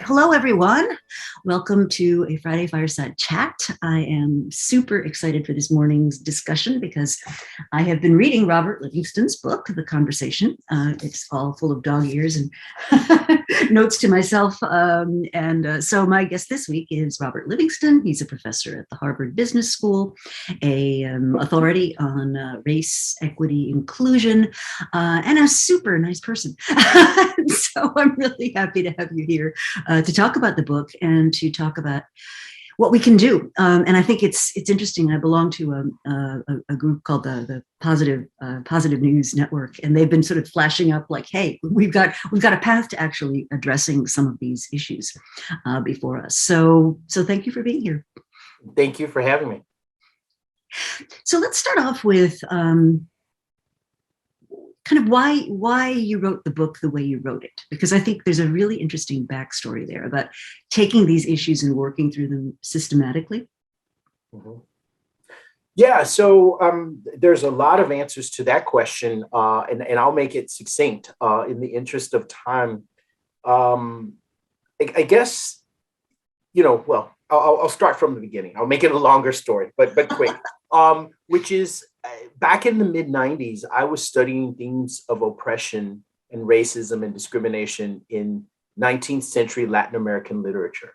Hello, everyone. Welcome to a Friday Fireside Chat. I am super excited for this morning's discussion because I have been reading Robert Livingston's book, The Conversation. It's all full of dog ears and notes to myself. So my guest this week is Robert Livingston. He's a professor at the Harvard Business School, an authority on race, equity, inclusion, and a super nice person. So I'm really happy to have you here to talk about the book and to talk about what we can do. And I think it's interesting. I belong to a group called the Positive News Network, and they've been sort of flashing up like, hey, we've got a path to actually addressing some of these issues before us. So thank you for being here. Thank you for having me. So let's start off with kind of why you wrote the book the way you wrote it, because I think there's a really interesting backstory there about taking these issues and working through them systematically. Mm-hmm. Yeah, so there's a lot of answers to that question, and I'll make it succinct in the interest of time. I guess, I'll start from the beginning. I'll make it a longer story, but quick, which is back in the mid-90s, I was studying themes of oppression and racism and discrimination in 19th century Latin American literature.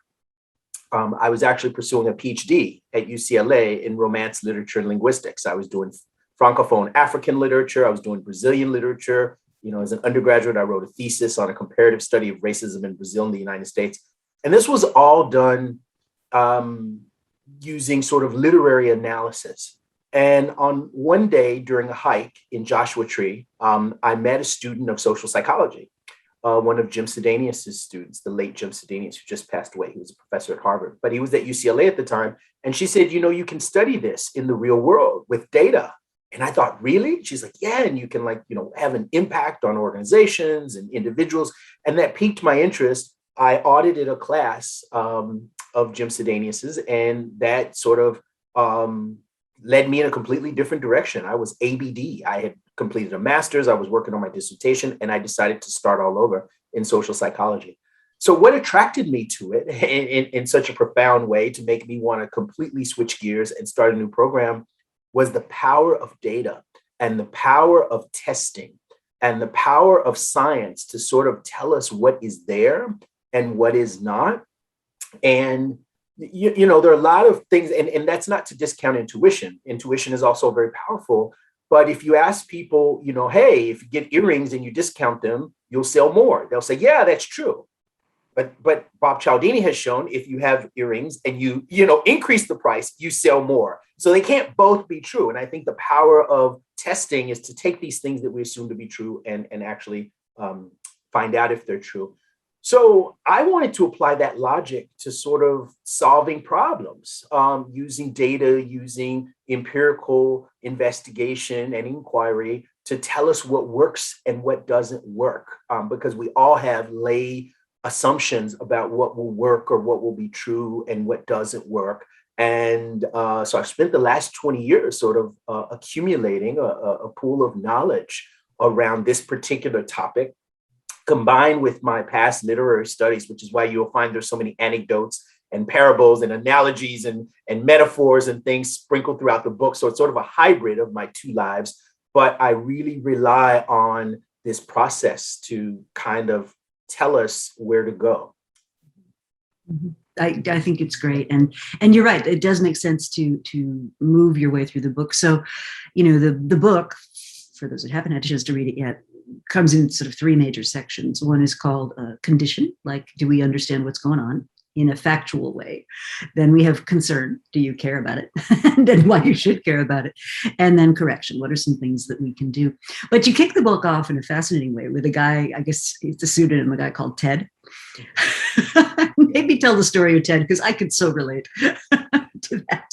I was actually pursuing a PhD at UCLA in Romance literature and linguistics. I was doing Francophone African literature. I was doing Brazilian literature. As an undergraduate, I wrote a thesis on a comparative study of racism in Brazil and the United States. And this was all done using sort of literary analysis. And on one day during a hike in Joshua Tree, I met a student of social psychology, one of Jim Sedanius' students, the late Jim Sedanius, who just passed away. He was a professor at Harvard, but he was at UCLA at the time. And she said, you can study this in the real world with data. And I thought, really? She's like, yeah, and you can have an impact on organizations and individuals. And that piqued my interest. I audited a class of Jim Sedanius's, and that sort of led me in a completely different direction. I was ABD. I had completed a master's. I was working on my dissertation, and I decided to start all over in social psychology. So what attracted me to it in such a profound way to make me want to completely switch gears and start a new program was the power of data and the power of testing and the power of science to sort of tell us what is there and what is not. And there are a lot of things, and that's not to discount intuition. Intuition is also very powerful. But if you ask people, hey, if you get earrings and you discount them, you'll sell more. They'll say, yeah, that's true. But Bob Cialdini has shown if you have earrings and you increase the price, you sell more. So they can't both be true. And I think the power of testing is to take these things that we assume to be true and actually find out if they're true. So I wanted to apply that logic to sort of solving problems using data, using empirical investigation and inquiry to tell us what works and what doesn't work, because we all have lay assumptions about what will work or what will be true and what doesn't work. And so I've spent the last 20 years sort of accumulating a pool of knowledge around this particular topic, combined with my past literary studies, which is why you'll find there's so many anecdotes and parables and analogies and metaphors and things sprinkled throughout the book. So it's sort of a hybrid of my two lives, but I really rely on this process to kind of tell us where to go. I think it's great. And you're right. It does make sense to move your way through the book. So, the book, for those that haven't had a chance to read it yet, comes in sort of three major sections. One is called condition, like, do we understand what's going on in a factual way? Then we have concern, do you care about it? And then why you should care about it. And then correction, what are some things that we can do? But you kick the book off in a fascinating way with a guy, I guess it's a pseudonym, a guy called Ted. Maybe tell the story of Ted, because I could so relate to that.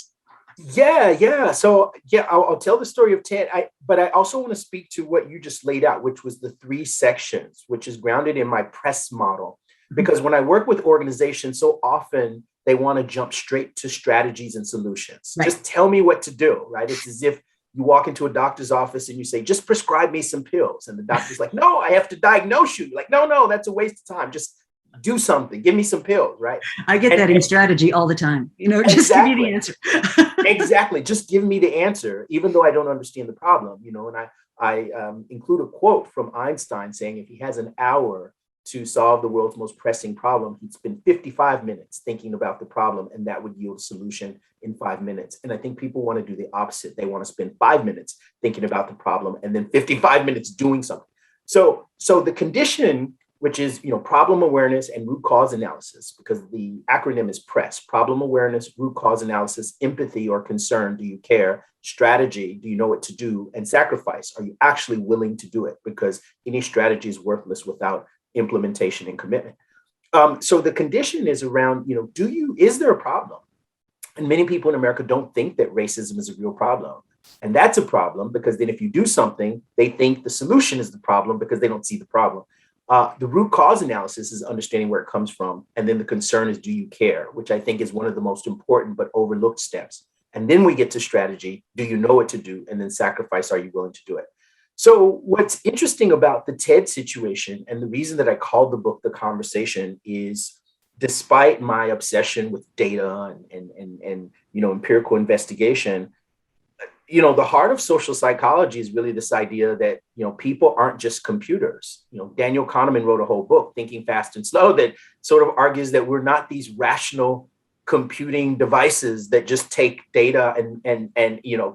Yeah. So I'll tell the story of Ted, but I also want to speak to what you just laid out, which was the three sections, which is grounded in my press model. Because when I work with organizations, so often they want to jump straight to strategies and solutions. Right. Just tell me what to do, right? It's as if you walk into a doctor's office and you say, just prescribe me some pills. And the doctor's like, no, I have to diagnose you. Like, no, that's a waste of time. Just do something, give me some pills, right? I get that in strategy all the time. Just give you the answer. Exactly. Just give me the answer, even though I don't understand the problem, and I include a quote from Einstein saying if he has an hour to solve the world's most pressing problem, he'd spend 55 minutes thinking about the problem, and that would yield a solution in 5 minutes. And I think people want to do the opposite. They want to spend 5 minutes thinking about the problem and then 55 minutes doing something. So the condition, which is problem awareness and root cause analysis, because the acronym is PRESS: problem awareness, root cause analysis, empathy or concern, do you care, strategy, do you know what to do, and sacrifice, are you actually willing to do it? Because any strategy is worthless without implementation and commitment. So the condition is around, is there a problem? And many people in America don't think that racism is a real problem. And that's a problem, because then if you do something, they think the solution is the problem because they don't see the problem. The root cause analysis is understanding where it comes from. And then the concern is, do you care? Which I think is one of the most important but overlooked steps. And then we get to strategy. Do you know what to do? And then sacrifice. Are you willing to do it? So what's interesting about the TED situation, and the reason that I called the book The Conversation, is despite my obsession with data and empirical investigation, the heart of social psychology is really this idea that, people aren't just computers. Daniel Kahneman wrote a whole book, Thinking Fast and Slow, that sort of argues that we're not these rational computing devices that just take data and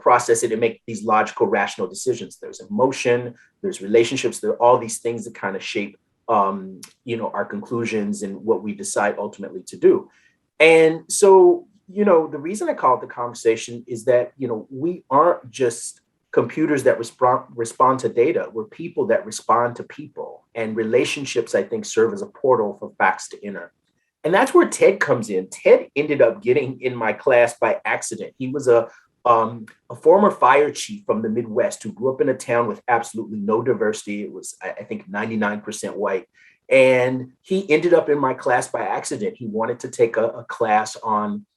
process it and make these logical, rational decisions. There's emotion, there's relationships, there are all these things that kind of shape, our conclusions and what we decide ultimately to do. And so, the reason I call it The Conversation is that, we aren't just computers that respond to data. We're people that respond to people, and relationships, I think, serve as a portal for facts to enter. And that's where Ted comes in. Ted ended up getting in my class by accident. He was a former fire chief from the Midwest who grew up in a town with absolutely no diversity. It was, I think, 99% white. And he ended up in my class by accident. He wanted to take a class on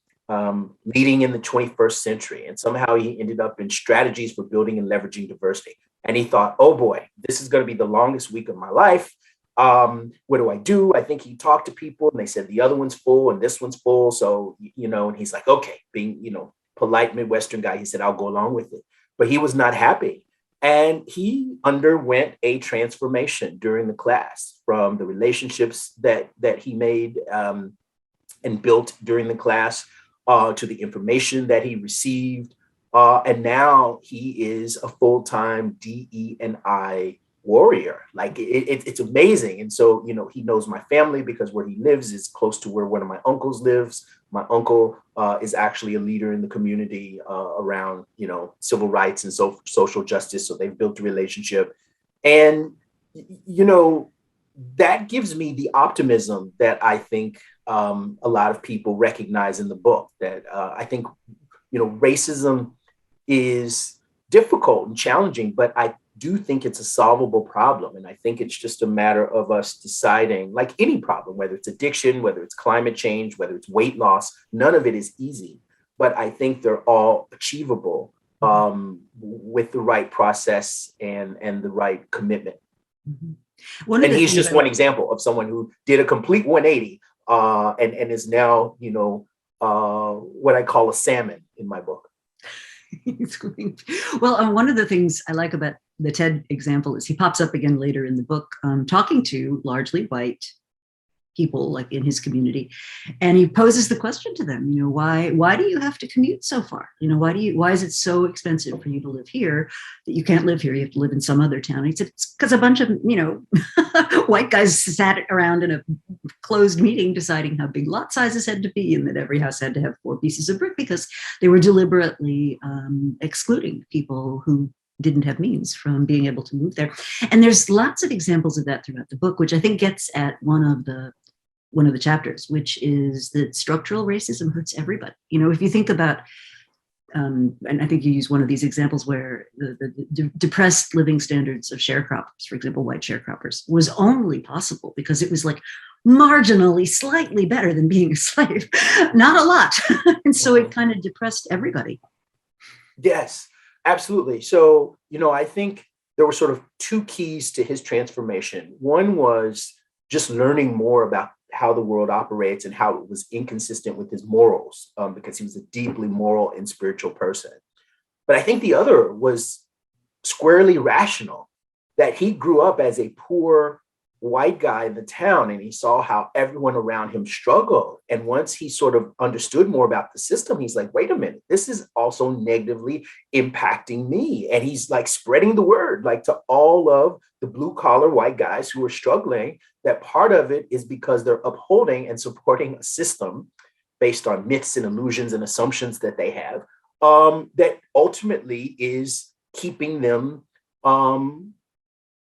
leading in the 21st century. And somehow he ended up in strategies for building and leveraging diversity. And he thought, oh boy, this is going to be the longest week of my life. What do I do? I think he talked to people and they said the other one's full and this one's full. So, and he's like, okay, being, polite Midwestern guy, he said, I'll go along with it. But he was not happy. And he underwent a transformation during the class, from the relationships that he made and built during the class to the information that he received. And now he is a full-time DE&I warrior. Like it's amazing. And so, he knows my family because where he lives is close to where one of my uncles lives. My uncle is actually a leader in the community around, civil rights and social justice. So they've built a relationship. And, that gives me the optimism that I think a lot of people recognize in the book, that I think, racism is difficult and challenging, but I do think it's a solvable problem. And I think it's just a matter of us deciding, like any problem, whether it's addiction, whether it's climate change, whether it's weight loss, none of it is easy, but I think they're all achievable with the right process and the right commitment. Mm-hmm. And he's just one example of someone who did a complete 180 and is now, what I call a salmon in my book. Well, one of the things I like about the TED example is he pops up again later in the book, talking to largely white people, like in his community, and he poses the question to them, why do you have to commute so far? Why is it so expensive for you to live here that you can't live here? You have to live in some other town. He said, it's because a bunch of, white guys sat around in a closed meeting deciding how big lot sizes had to be and that every house had to have 4 pieces of brick because they were deliberately excluding people who didn't have means from being able to move there. And there's lots of examples of that throughout the book, which I think gets at one of the chapters, which is that structural racism hurts everybody. If you think about, and I think you use one of these examples where the depressed living standards of sharecroppers, for example, white sharecroppers, was only possible because it was like marginally, slightly better than being a slave, not a lot. And so it kind of depressed everybody. Yes, absolutely. So, I think there were sort of 2 keys to his transformation. One was just learning more about how the world operates and how it was inconsistent with his morals, because he was a deeply moral and spiritual person. But I think the other was squarely rational, that he grew up as a poor white guy in the town and he saw how everyone around him struggled. And once he sort of understood more about the system, he's like, wait a minute, this is also negatively impacting me. And he's like spreading the word, like to all of the blue collar white guys who are struggling, that part of it is because they're upholding and supporting a system based on myths and illusions and assumptions that they have, that ultimately is keeping them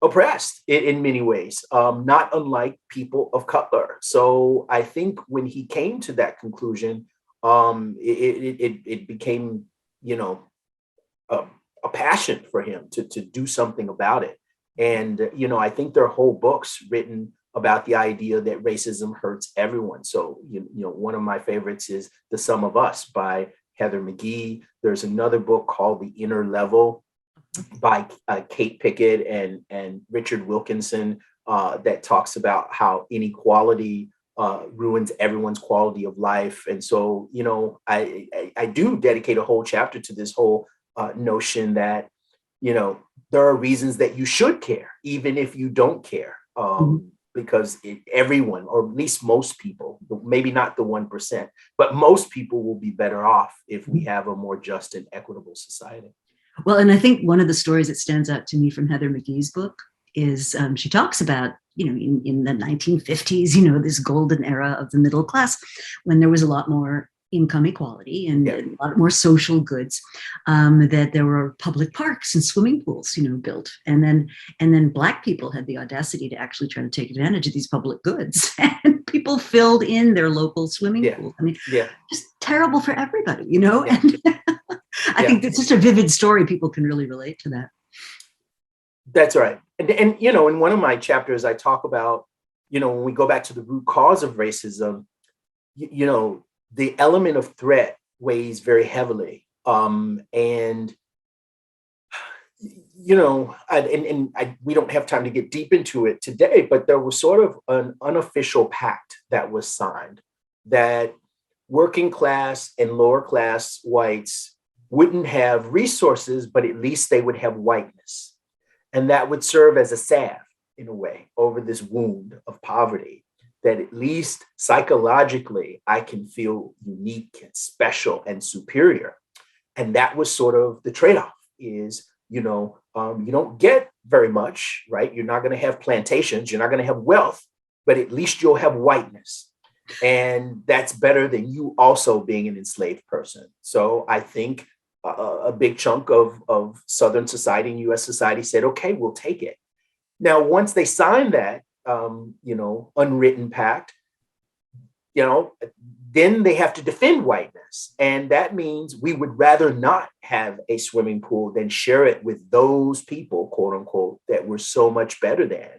oppressed in many ways, not unlike people of color. So I think when he came to that conclusion, it became, a passion for him to do something about it. And, I think there are whole books written about the idea that racism hurts everyone. So, one of my favorites is The Sum of Us by Heather McGhee. There's another book called The Inner Level by Kate Pickett and Richard Wilkinson, that talks about how inequality ruins everyone's quality of life. And so, I do dedicate a whole chapter to this whole notion that, there are reasons that you should care, even if you don't care. Because everyone, or at least most people, maybe not the 1%, but most people will be better off if we have a more just and equitable society. Well, and I think one of the stories that stands out to me from Heather McGhee's book is she talks about, in the 1950s, this golden era of the middle class, when there was a lot more income equality and a lot more social goods, that there were public parks and swimming pools, built. And then Black people had the audacity to actually try to take advantage of these public goods, and people filled in their local swimming pools. I mean, just terrible for everybody, And I think it's just a vivid story. People can really relate to that. That's right. And in one of my chapters, I talk about, when we go back to the root cause of racism, the element of threat weighs very heavily. We don't have time to get deep into it today, but there was sort of an unofficial pact that was signed that working class and lower class whites wouldn't have resources, but at least they would have whiteness. And that would serve as a salve, in a way, over this wound of poverty, that at least psychologically I can feel unique and special and superior. And that was sort of the trade-off is, you don't get very much, right? You're not going to have plantations, you're not going to have wealth, but at least you'll have whiteness. And that's better than you also being an enslaved person. So I think a big chunk of Southern society and US society said, okay, we'll take it. Now, once they signed that, unwritten pact, then they have to defend whiteness. And that means we would rather not have a swimming pool than share it with those people, quote unquote, that we're so much better than.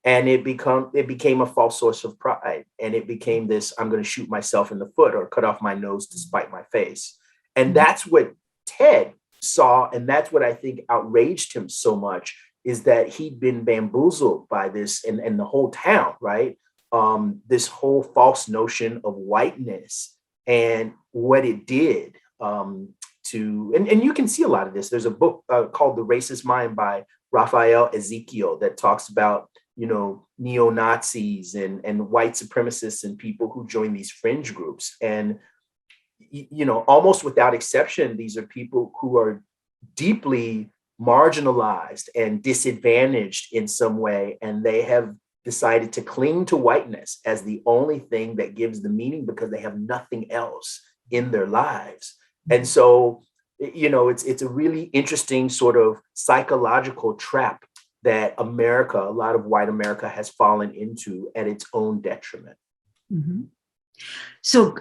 And it became a false source of pride. And it became this, I'm going to shoot myself in the foot or cut off my nose to spite my face. And that's what Ted saw. And that's what I think outraged him so much, is that he'd been bamboozled by this and the whole town, right? This whole false notion of whiteness and what it did and you can see a lot of this. There's a book called The Racist Mind by Raphael Ezekiel that talks about, neo-Nazis and white supremacists and people who join these fringe groups. And, almost without exception, these are people who are deeply marginalized and disadvantaged in some way. And they have decided to cling to whiteness as the only thing that gives the meaning because they have nothing else in their lives. And so, it's a really interesting sort of psychological trap that America, a lot of white America, has fallen into at its own detriment. Mm-hmm. So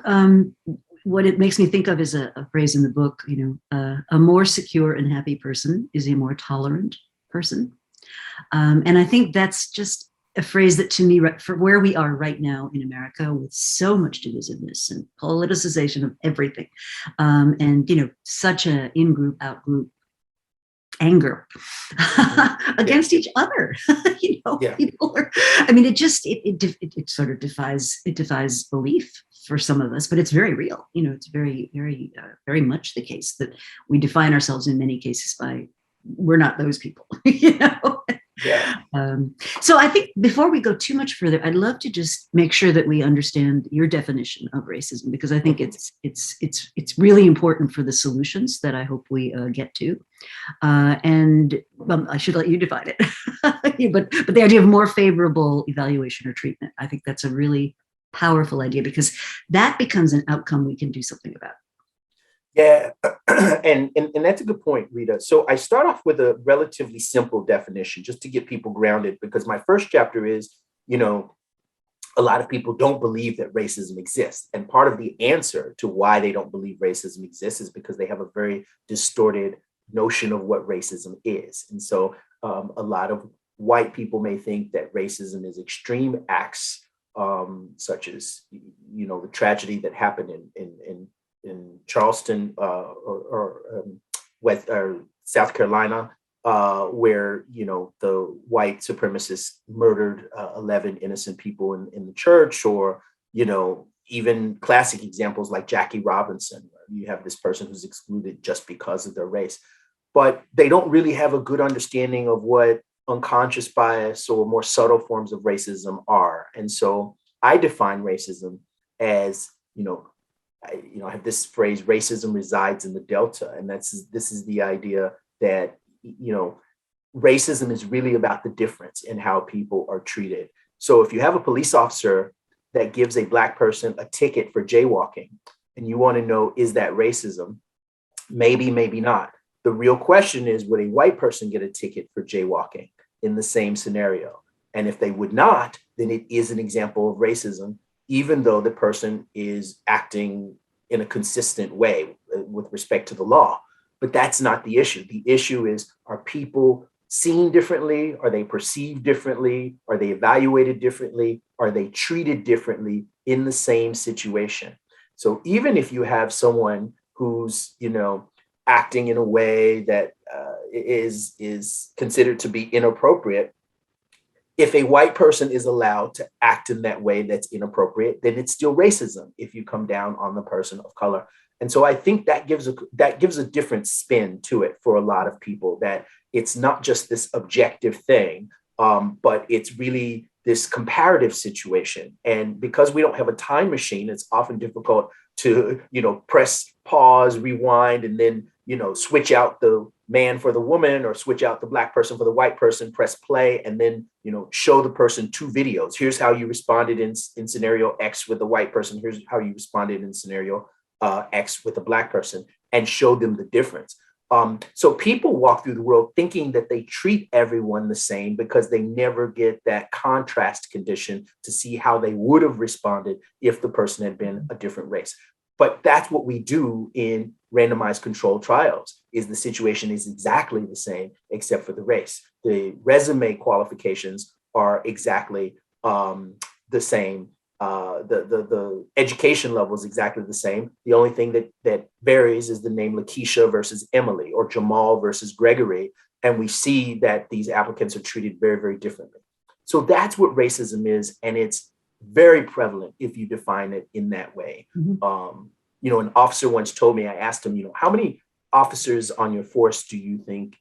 what it makes me think of is a phrase in the book, a more secure and happy person is a more tolerant person. And I think that's just a phrase that, to me, for where we are right now in America, with so much divisiveness and politicization of everything, and such a in-group, out-group anger against Yeah. each other. Yeah. People are, I mean, it sort of defies belief for some of us, but it's very real. It's very much the case that we define ourselves in many cases by, we're not those people. Yeah. So I think before we go too much further, I'd love to just make sure that we understand your definition of racism, because I think it's really important for the solutions that I hope we get to. And I should let you define it. but the idea of more favorable evaluation or treatment, I think that's a really powerful idea, because that becomes an outcome we can do something about. Yeah, and that's a good point, Rita. So I start off with a relatively simple definition just to get people grounded, because my first chapter is, a lot of people don't believe that racism exists. And part of the answer to why they don't believe racism exists is because they have a very distorted notion of what racism is. And so a lot of white people may think that racism is extreme acts, such as, the tragedy that happened in Charleston West South Carolina, where the white supremacists murdered 11 innocent people in the church, or even classic examples like Jackie Robinson. You have this person who's excluded just because of their race, but they don't really have a good understanding of what unconscious bias or more subtle forms of racism are. And so I define racism as, I have this phrase, racism resides in the Delta. And this is the idea that, racism is really about the difference in how people are treated. So if you have a police officer that gives a Black person a ticket for jaywalking, and you want to know, is that racism? Maybe, maybe not. The real question is, would a white person get a ticket for jaywalking in the same scenario? And if they would not, then it is an example of racism, even though the person is acting in a consistent way with respect to the law. But that's not the issue. The issue is, are people seen differently? Are they perceived differently? Are they evaluated differently? Are they treated differently in the same situation? So even if you have someone who's, acting in a way that is considered to be inappropriate, if a white person is allowed to act in that way that's inappropriate, then it's still racism if you come down on the person of color. And so I think that gives a different spin to it for a lot of people, that it's not just this objective thing, but it's really this comparative situation. And because we don't have a time machine, it's often difficult to, press pause, rewind, and then, switch out the man for the woman, or switch out the Black person for the white person, press play, and then, show the person two videos. Here's how you responded in scenario X with the white person. Here's how you responded in scenario X with the Black person, and show them the difference. So people walk through the world thinking that they treat everyone the same because they never get that contrast condition to see how they would have responded if the person had been a different race. But that's what we do in randomized controlled trials, is the situation is exactly the same except for the race. The resume qualifications are exactly the same. The education level is exactly the same. The only thing that varies is the name Lakeisha versus Emily, or Jamal versus Gregory. And we see that these applicants are treated very, very differently. So that's what racism is. And it's very prevalent if you define it in that way. Mm-hmm. An officer once told me, I asked him, how many officers on your force do you think,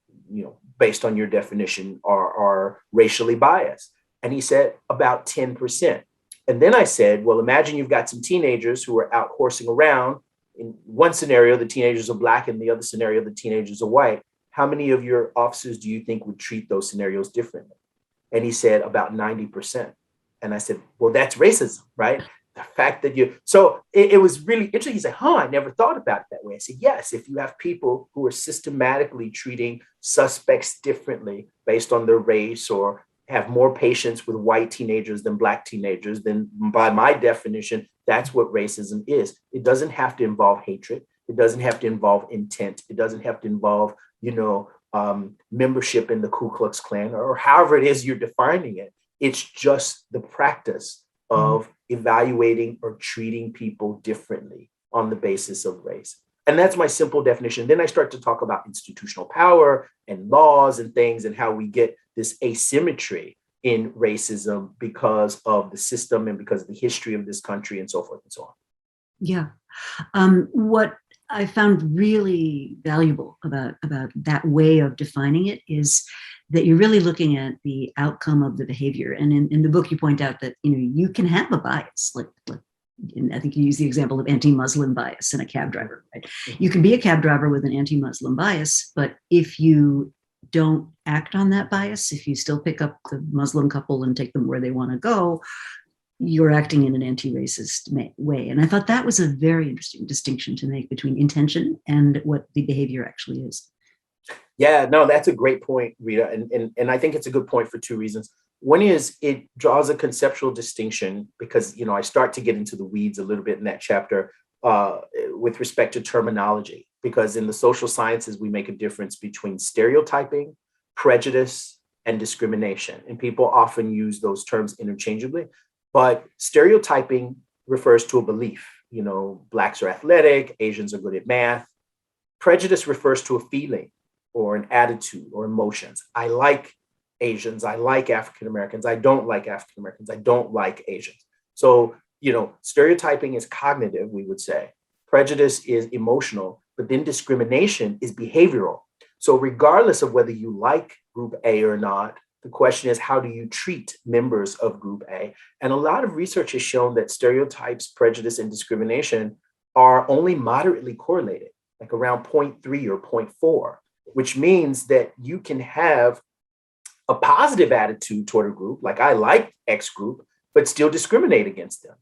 based on your definition, are racially biased? And he said about 10%. And then I said, well, imagine you've got some teenagers who are out horsing around. In one scenario, the teenagers are Black. In the other scenario, the teenagers are white. How many of your officers do you think would treat those scenarios differently? And he said about 90%. And I said, well, that's racism, right? The fact that so it was really interesting. He said, I never thought about it that way. I said, yes, if you have people who are systematically treating suspects differently based on their race, or have more patience with white teenagers than Black teenagers, then by my definition, that's what racism is. It doesn't have to involve hatred. It doesn't have to involve intent. It doesn't have to involve, membership in the Ku Klux Klan, or however it is you're defining it. It's just the practice of evaluating or treating people differently on the basis of race. And that's my simple definition. Then I start to talk about institutional power and laws and things and how we get this asymmetry in racism because of the system and because of the history of this country and so forth and so on. Yeah. What I found really valuable about that way of defining it is that you're really looking at the outcome of the behavior. And in the book, you point out that, you know, you can have a bias, like and I think you use the example of anti-Muslim bias in a cab driver, right? You can be a cab driver with an anti-Muslim bias, but if you don't act on that bias, if you still pick up the Muslim couple and take them where they want to go, you're acting in an anti-racist way. And I thought that was a very interesting distinction to make between intention and what the behavior actually is. Yeah, no, that's a great point, Rita. And I think it's a good point for two reasons. One is it draws a conceptual distinction because, you know, I start to get into the weeds a little bit in that chapter with respect to terminology, because in the social sciences, we make a difference between stereotyping, prejudice, and discrimination. And people often use those terms interchangeably, but stereotyping refers to a belief. You know, Blacks are athletic, Asians are good at math. Prejudice refers to a feeling or an attitude or emotions. I like Asians. I like African Americans. I don't like African Americans. I don't like Asians. So, you know, stereotyping is cognitive, we would say. Prejudice is emotional, but then discrimination is behavioral. So regardless of whether you like group A or not, the question is, how do you treat members of group A? And a lot of research has shown that stereotypes, prejudice, and discrimination are only moderately correlated, like around 0.3 or 0.4, which means that you can have a positive attitude toward a group, like I like X group, but still discriminate against them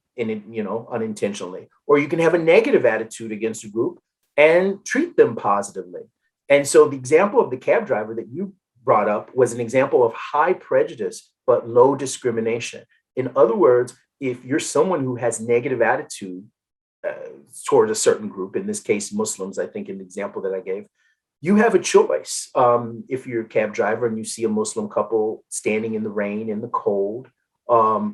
unintentionally. Or you can have a negative attitude against a group and treat them positively. And so the example of the cab driver that you brought up was an example of high prejudice, but low discrimination. In other words, if you're someone who has negative attitude toward a certain group, in this case, Muslims, I think in the example that I gave, you have a choice. If you're a cab driver and you see a Muslim couple standing in the rain, in the cold,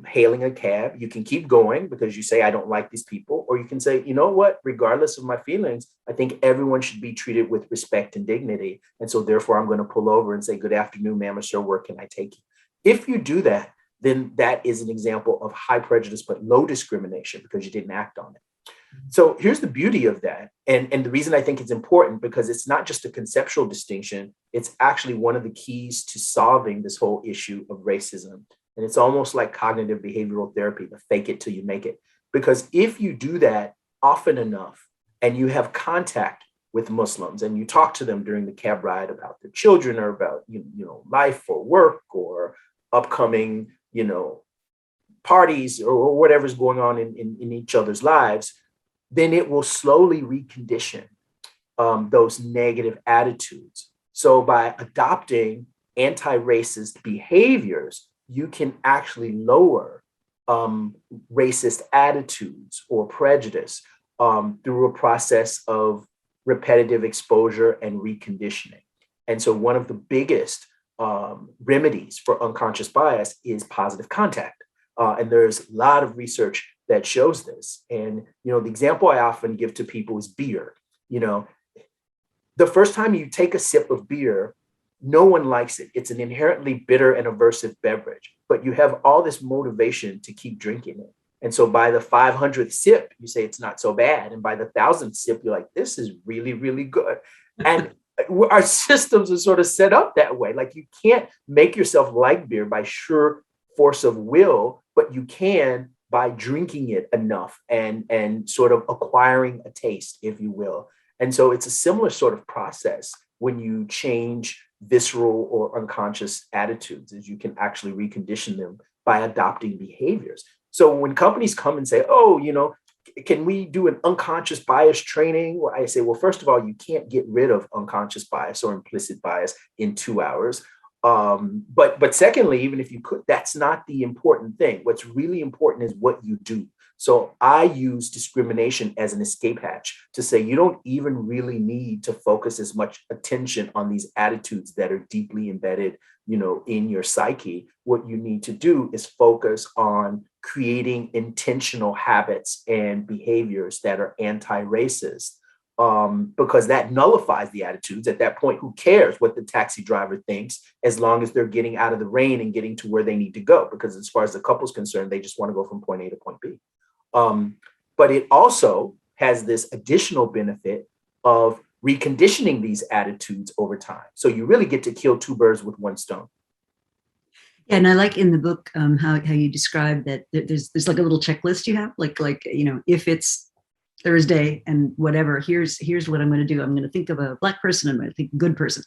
hailing a cab, you can keep going because you say, I don't like these people. Or you can say, you know what, regardless of my feelings, I think everyone should be treated with respect and dignity. And so therefore, I'm going to pull over and say, good afternoon, ma'am or sir, where can I take you? If you do that, then that is an example of high prejudice, but low discrimination because you didn't act on it. So here's the beauty of that. And the reason I think it's important, because it's not just a conceptual distinction, it's actually one of the keys to solving this whole issue of racism. And it's almost like cognitive behavioral therapy, the fake it till you make it. Because if you do that often enough and you have contact with Muslims and you talk to them during the cab ride about their children or about, life or work or upcoming, parties or whatever's going on in each other's lives, then it will slowly recondition those negative attitudes. So by adopting anti-racist behaviors, you can actually lower racist attitudes or prejudice through a process of repetitive exposure and reconditioning. And so one of the biggest remedies for unconscious bias is positive contact. And there's a lot of research that shows this. And, the example I often give to people is beer. The first time you take a sip of beer, no one likes it. It's an inherently bitter and aversive beverage, but you have all this motivation to keep drinking it. And so by the 500th sip, you say it's not so bad. And by the 1000th sip, you're like, this is really, really good. And our systems are sort of set up that way. Like you can't make yourself like beer by sheer force of will, but you can by drinking it enough and sort of acquiring a taste, if you will. And so it's a similar sort of process when you change visceral or unconscious attitudes, as you can actually recondition them by adopting behaviors. So when companies come and say, oh, can we do an unconscious bias training? Well, I say, well, first of all, you can't get rid of unconscious bias or implicit bias in 2 hours. But secondly, even if you could, that's not the important thing. What's really important is what you do. So I use discrimination as an escape hatch to say you don't even really need to focus as much attention on these attitudes that are deeply embedded, in your psyche. What you need to do is focus on creating intentional habits and behaviors that are anti-racist. because that nullifies the attitudes. At that point, who cares what the taxi driver thinks, as long as they're getting out of the rain and getting to where they need to go? Because as far as the couple's concerned, they just want to go from point A to point B. But it also has this additional benefit of reconditioning these attitudes over time. So you really get to kill two birds with one stone. Yeah, and I like in the book how you describe that there's like a little checklist you have, like if it's Thursday and whatever, here's what I'm going to do. I'm going to think of a Black person. I'm going to think a good person,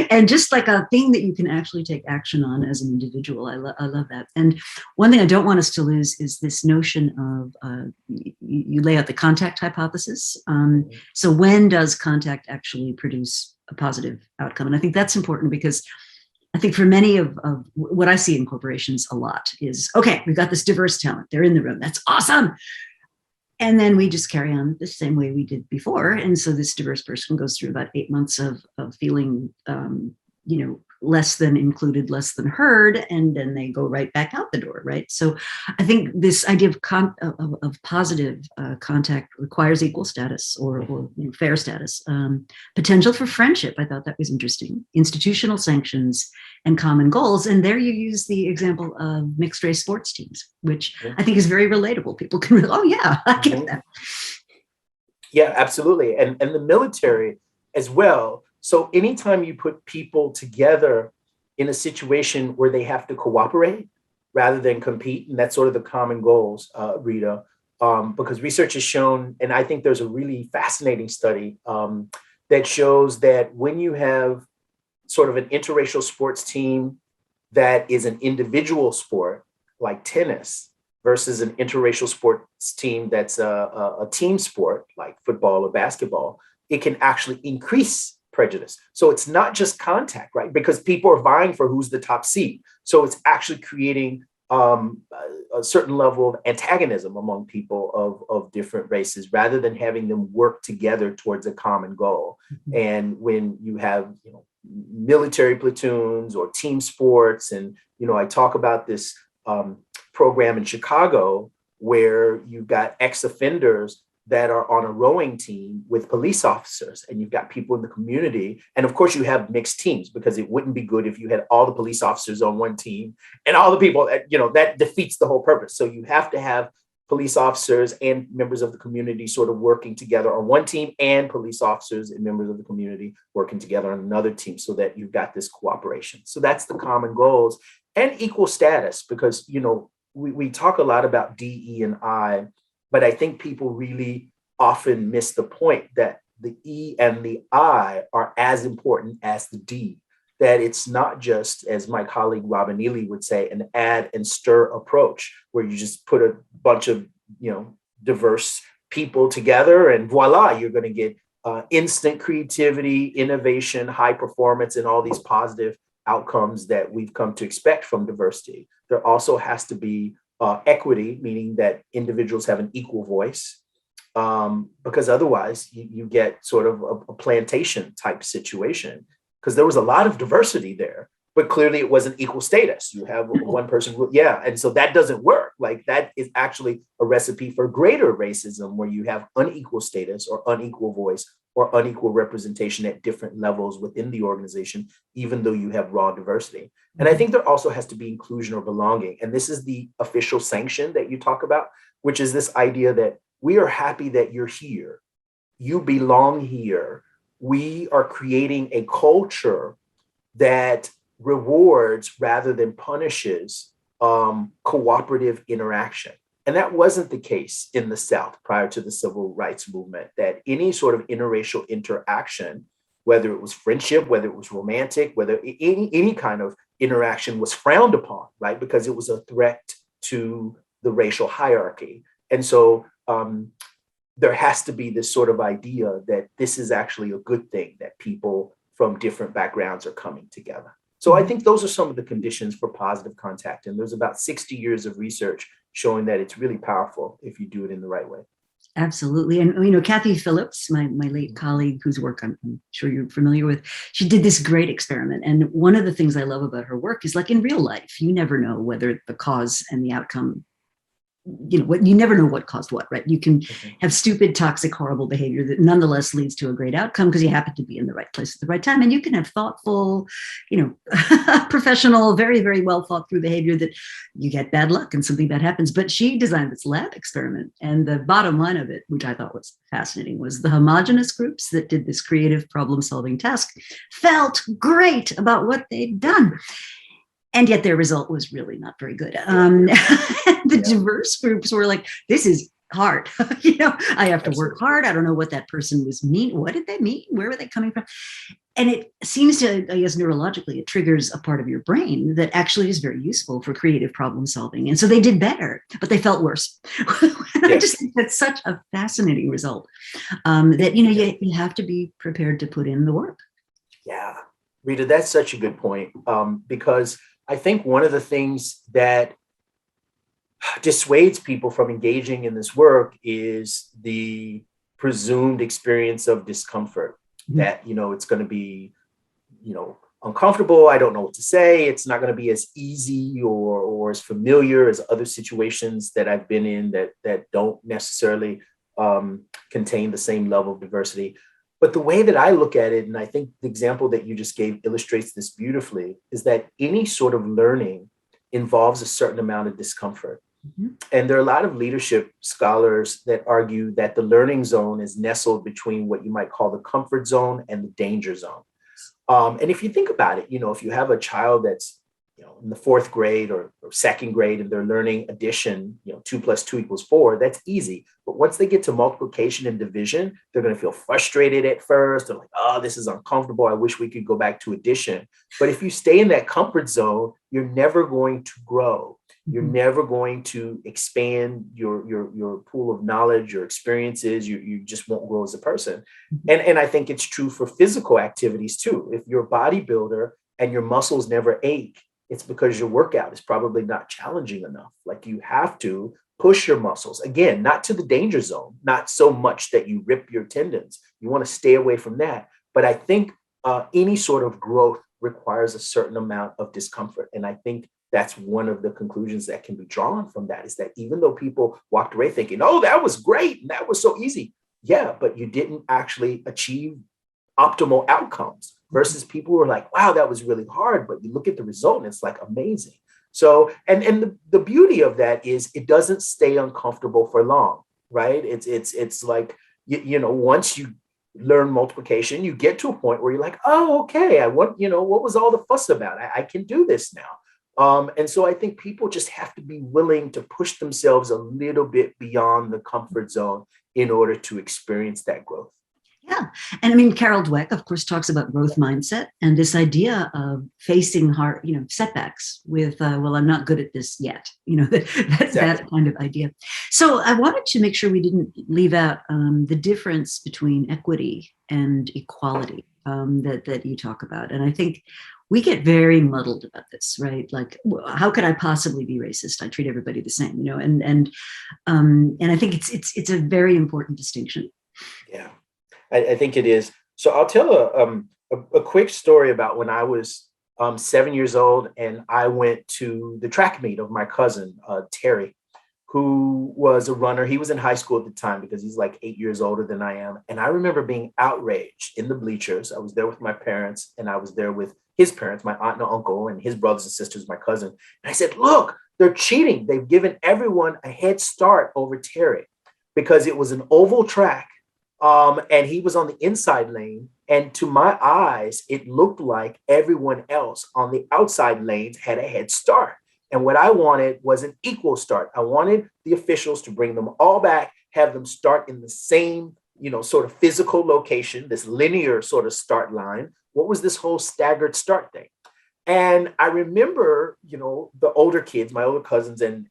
and just like a thing that you can actually take action on as an individual. I love that. And one thing I don't want us to lose is this notion of you lay out the contact hypothesis. So when does contact actually produce a positive outcome? And I think that's important because I think for many of what I see in corporations a lot is, okay, we've got this diverse talent. They're in the room. That's awesome. And then we just carry on the same way we did before. And so this diverse person goes through about 8 months of feeling, less than included, less than heard, and then they go right back out the door, right? So I think this idea of positive contact requires equal status or fair status. Potential for friendship, I thought that was interesting. Institutional sanctions and common goals. And there you use the example of mixed race sports teams, which I think is very relatable. People can, oh yeah, I get that. Yeah, absolutely. And the military as well. So anytime you put people together in a situation where they have to cooperate rather than compete, and that's sort of the common goals, Rita, because research has shown, and I think there's a really fascinating study that shows that when you have sort of an interracial sports team that is an individual sport like tennis versus an interracial sports team that's a team sport like football or basketball, it can actually increase prejudice. So it's not just contact, right? Because people are vying for who's the top seed. So it's actually creating a certain level of antagonism among people of different races, rather than having them work together towards a common goal. Mm-hmm. And when you have, military platoons or team sports, and, I talk about this program in Chicago where you've got ex-offenders that are on a rowing team with police officers, and you've got people in the community. And of course you have mixed teams, because it wouldn't be good if you had all the police officers on one team and all the people, that defeats the whole purpose. So you have to have police officers and members of the community sort of working together on one team, and police officers and members of the community working together on another team, so that you've got this cooperation. So that's the common goals, and equal status, because, we talk a lot about D, E, and I, but I think people really often miss the point that the E and the I are as important as the D, that it's not just, as my colleague Robin Neely would say, an add and stir approach, where you just put a bunch of, diverse people together and voila, you're going to get instant creativity, innovation, high performance, and all these positive outcomes that we've come to expect from diversity. There also has to be equity, meaning that individuals have an equal voice, because otherwise you get sort of a plantation type situation, because there was a lot of diversity there, but clearly it wasn't equal status. You have one person, and so that doesn't work. Like, that is actually a recipe for greater racism, where you have unequal status or unequal voice or unequal representation at different levels within the organization, even though you have raw diversity. And I think there also has to be inclusion or belonging. And this is the official sanction that you talk about, which is this idea that we are happy that you're here. You belong here. We are creating a culture that rewards rather than punishes cooperative interaction. And that wasn't the case in the South prior to the civil rights movement, that any sort of interracial interaction, whether it was friendship, whether it was romantic, whether any kind of interaction, was frowned upon, right? Because it was a threat to the racial hierarchy. And so there has to be this sort of idea that this is actually a good thing, that people from different backgrounds are coming together. So I think those are some of the conditions for positive contact. And there's about 60 years of research showing that it's really powerful if you do it in the right way. Absolutely. And, Kathy Phillips, my late colleague, whose work I'm sure you're familiar with, she did this great experiment. And one of the things I love about her work is, like, in real life, you never know whether the cause and the outcome what you never know what caused what, right? You can Mhm. have stupid, toxic, horrible behavior that nonetheless leads to a great outcome because you happen to be in the right place at the right time. And you can have thoughtful, professional, very, very well thought through behavior that you get bad luck and something bad happens. But she designed this lab experiment. And the bottom line of it, which I thought was fascinating, was the homogenous groups that did this creative problem solving task felt great about what they'd done. And yet their result was really not very good. The diverse groups were like, this is hard. I have to work hard. I don't know what that person was mean. What did they mean? Where were they coming from? And it seems to, I guess, neurologically, it triggers a part of your brain that actually is very useful for creative problem solving. And so they did better, but they felt worse. I just think that's such a fascinating result that, you have to be prepared to put in the work. Yeah, Rita, that's such a good point, because I think one of the things that dissuades people from engaging in this work is the presumed experience of discomfort, that, it's going to be, uncomfortable. I don't know what to say. It's not going to be as easy or as familiar as other situations that I've been in that don't necessarily contain the same level of diversity. But the way that I look at it, and I think the example that you just gave illustrates this beautifully, is that any sort of learning involves a certain amount of discomfort. Mm-hmm. And there are a lot of leadership scholars that argue that the learning zone is nestled between what you might call the comfort zone and the danger zone. And if you think about it, if you have a child that's in the fourth grade or second grade and they're learning addition, 2 + 2 = 4, that's easy. But once they get to multiplication and division, they're going to feel frustrated at first. They're like, oh, this is uncomfortable. I wish we could go back to addition. But if you stay in that comfort zone, you're never going to grow. You're never going to expand your pool of knowledge, your experiences. You just won't grow as a person. And I think it's true for physical activities too. If you're a bodybuilder and your muscles never ache, it's because your workout is probably not challenging enough. Like, you have to push your muscles. Again, not to the danger zone, not so much that you rip your tendons. You want to stay away from that. But I think any sort of growth requires a certain amount of discomfort. And I think that's one of the conclusions that can be drawn from that, is that even though people walked away thinking, oh, that was great, and that was so easy. Yeah, but you didn't actually achieve optimal outcomes, versus people who are like, wow, that was really hard, but you look at the result and it's like amazing. So, and the beauty of that is it doesn't stay uncomfortable for long, right? It's like, once you learn multiplication, you get to a point where you're like, oh, okay, what was all the fuss about? I can do this now. And so I think people just have to be willing to push themselves a little bit beyond the comfort zone in order to experience that growth. Yeah. And I mean, Carol Dweck, of course, talks about growth mindset and this idea of facing hard, setbacks with, well, I'm not good at this yet, that kind of idea. So I wanted to make sure we didn't leave out the difference between equity and equality that you talk about. And I think we get very muddled about this, right? Like, how could I possibly be racist? I treat everybody the same, and I think it's a very important distinction. Yeah. I think it is. So I'll tell a quick story about when I was 7 years old and I went to the track meet of my cousin, Terry, who was a runner. He was in high school at the time because he's like 8 years older than I am. And I remember being outraged in the bleachers. I was there with my parents and I was there with his parents, my aunt and uncle, and his brothers and sisters, my cousin. And I said, look, they're cheating. They've given everyone a head start over Terry because it was an oval track. And he was on the inside lane. And to my eyes, it looked like everyone else on the outside lanes had a head start. And what I wanted was an equal start. I wanted the officials to bring them all back, have them start in the same, sort of physical location, this linear sort of start line. What was this whole staggered start thing? And I remember, the older kids, my older cousins and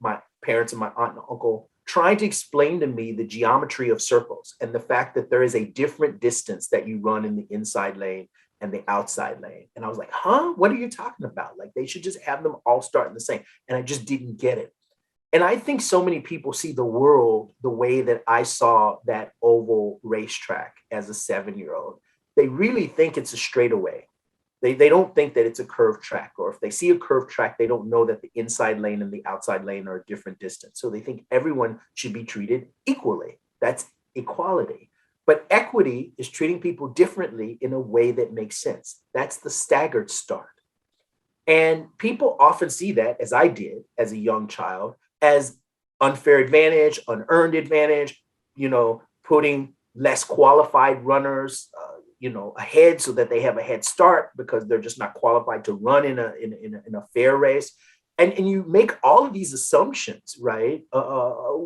my parents and my aunt and uncle trying to explain to me the geometry of circles and the fact that there is a different distance that you run in the inside lane and the outside lane. And I was like, huh, what are you talking about? Like, they should just have them all start in the same. And I just didn't get it. And I think so many people see the world the way that I saw that oval racetrack as a 7-year-old. They really think it's a straightaway. They don't think that it's a curved track, or if they see a curved track, they don't know that the inside lane and the outside lane are a different distance. So they think everyone should be treated equally. That's equality. But equity is treating people differently in a way that makes sense. That's the staggered start. And people often see that, as I did as a young child, as unfair advantage, unearned advantage, putting less qualified runners, ahead so that they have a head start because they're just not qualified to run in a fair race. And you make all of these assumptions, right,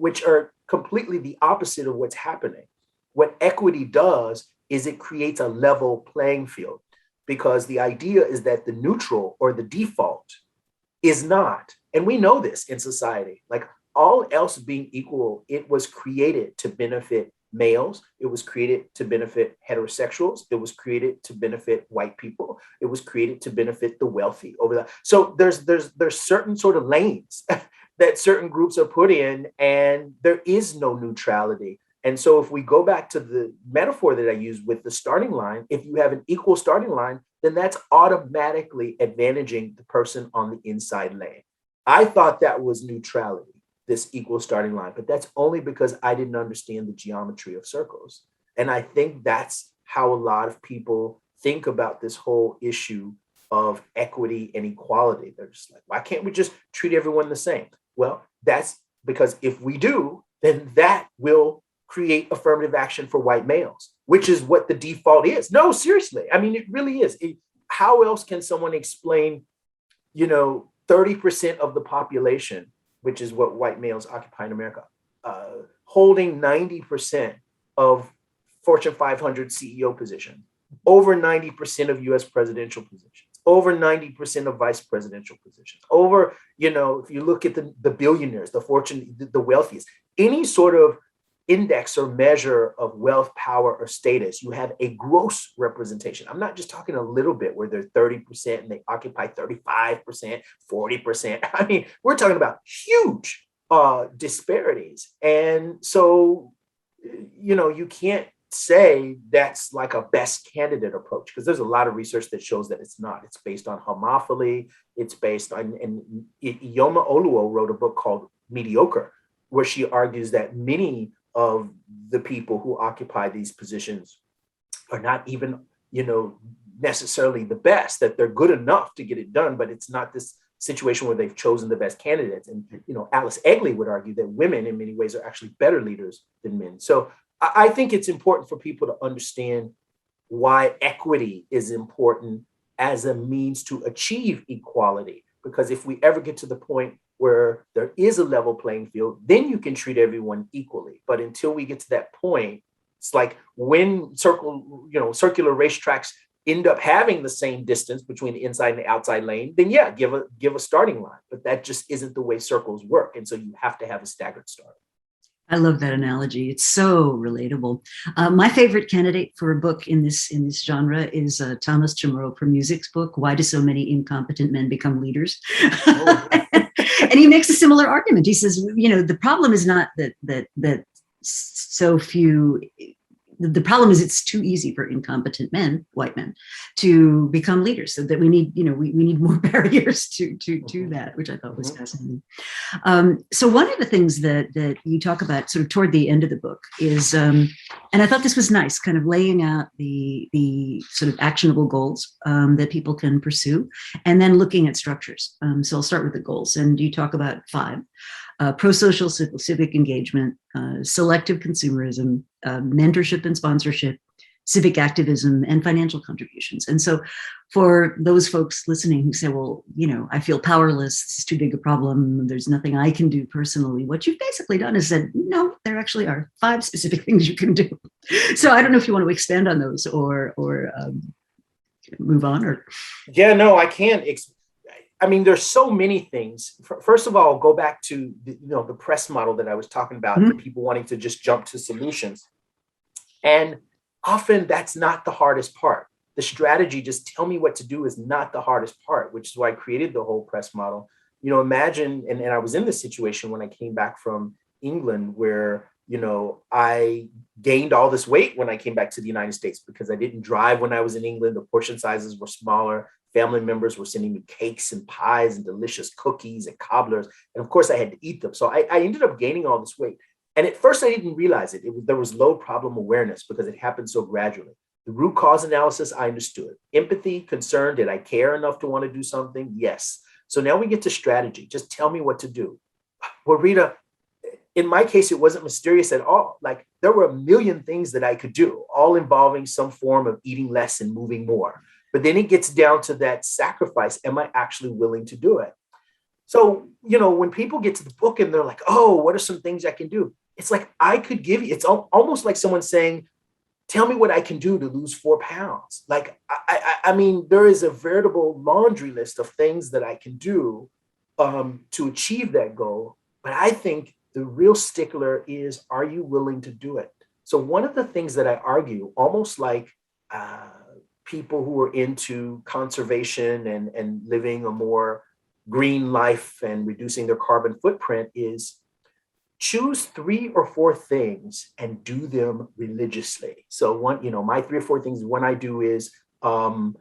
which are completely the opposite of what's happening. What equity does is it creates a level playing field, because the idea is that the neutral or the default is not. And we know this in society, like all else being equal, it was created to benefit males. It was created to benefit heterosexuals. It was created to benefit white people. It was created to benefit the wealthy over that. So there's certain sort of lanes that certain groups are put in, and there is no neutrality. And so if we go back to the metaphor that I used with the starting line, if you have an equal starting line, then that's automatically advantaging the person on the inside lane. I thought that was neutrality, this equal starting line, but that's only because I didn't understand the geometry of circles. And I think that's how a lot of people think about this whole issue of equity and equality. They're just like, why can't we just treat everyone the same? Well, that's because if we do, then that will create affirmative action for white males, which is what the default is. No, seriously. I mean, it really is. How else can someone explain, 30% of the population, which is what white males occupy in America, holding 90% of Fortune 500 CEO positions, over 90% of US presidential positions, over 90% of vice presidential positions, over, if you look at the billionaires, the fortune, the wealthiest, any sort of index or measure of wealth, power, or status, you have a gross representation. I'm not just talking a little bit where they're 30% and they occupy 35%, 40%. I mean, we're talking about huge disparities. And so, you can't say that's like a best candidate approach, because there's a lot of research that shows that it's not. It's based on homophily. It's based on, and Ioma Oluo wrote a book called Mediocre, where she argues that many of the people who occupy these positions are not even, necessarily the best, that they're good enough to get it done, but it's not this situation where they've chosen the best candidates. And, Alice Egley would argue that women in many ways are actually better leaders than men. So I think it's important for people to understand why equity is important as a means to achieve equality. Because if we ever get to the point where there is a level playing field, then you can treat everyone equally. But until we get to that point, it's like when circular racetracks end up having the same distance between the inside and the outside lane, then yeah, give a starting line. But that just isn't the way circles work. And so you have to have a staggered start. I love that analogy. It's so relatable. My favorite candidate for a book in this genre is Thomas Chamorro Music's book, Why Do So Many Incompetent Men Become Leaders? Oh. And he makes a similar argument. He says, the problem is not that so few. The problem is it's too easy for incompetent men, white men, to become leaders. So that we need, we need more barriers to that, which I thought was fascinating. So one of the things that you talk about sort of toward the end of the book is, and I thought this was nice, kind of laying out the sort of actionable goals that people can pursue, and then looking at structures. So I'll start with the goals, and you talk about 5. Pro-social civic engagement, selective consumerism, mentorship and sponsorship, civic activism, and financial contributions. And so for those folks listening who say, well, I feel powerless, it's too big a problem, there's nothing I can do personally, what you've basically done is said, no, there actually are 5 specific things you can do. So I don't know if you want to expand on those or move on or. Yeah, no, I can't. I mean, there's so many things. First of all, go back to the press model that I was talking about, the people wanting to just jump to solutions. And often that's not the hardest part. The strategy, just tell me what to do, is not the hardest part, which is why I created the whole press model. Imagine, and I was in this situation when I came back from England, where I gained all this weight when I came back to the United States because I didn't drive when I was in England. The portion sizes were smaller. Family members were sending me cakes and pies and delicious cookies and cobblers. And of course, I had to eat them. So I ended up gaining all this weight. And at first, I didn't realize it. There was low problem awareness because it happened so gradually. The root cause analysis, I understood. Empathy, concern, did I care enough to want to do something? Yes. So now we get to strategy. Just tell me what to do. Well, Rita, in my case, it wasn't mysterious at all. Like there were a million things that I could do, all involving some form of eating less and moving more. But then it gets down to that sacrifice. Am I actually willing to do it? So, when people get to the book and they're like, oh, what are some things I can do? It's like, I could give you, it's almost like someone saying, tell me what I can do to lose 4 pounds. Like, I mean, there is a veritable laundry list of things that I can do to achieve that goal. But I think the real stickler is, are you willing to do it? So one of the things that I argue, almost like people who are into conservation and living a more green life and reducing their carbon footprint, is choose 3 or 4 things and do them religiously. So my 3 or 4 things, one I do is I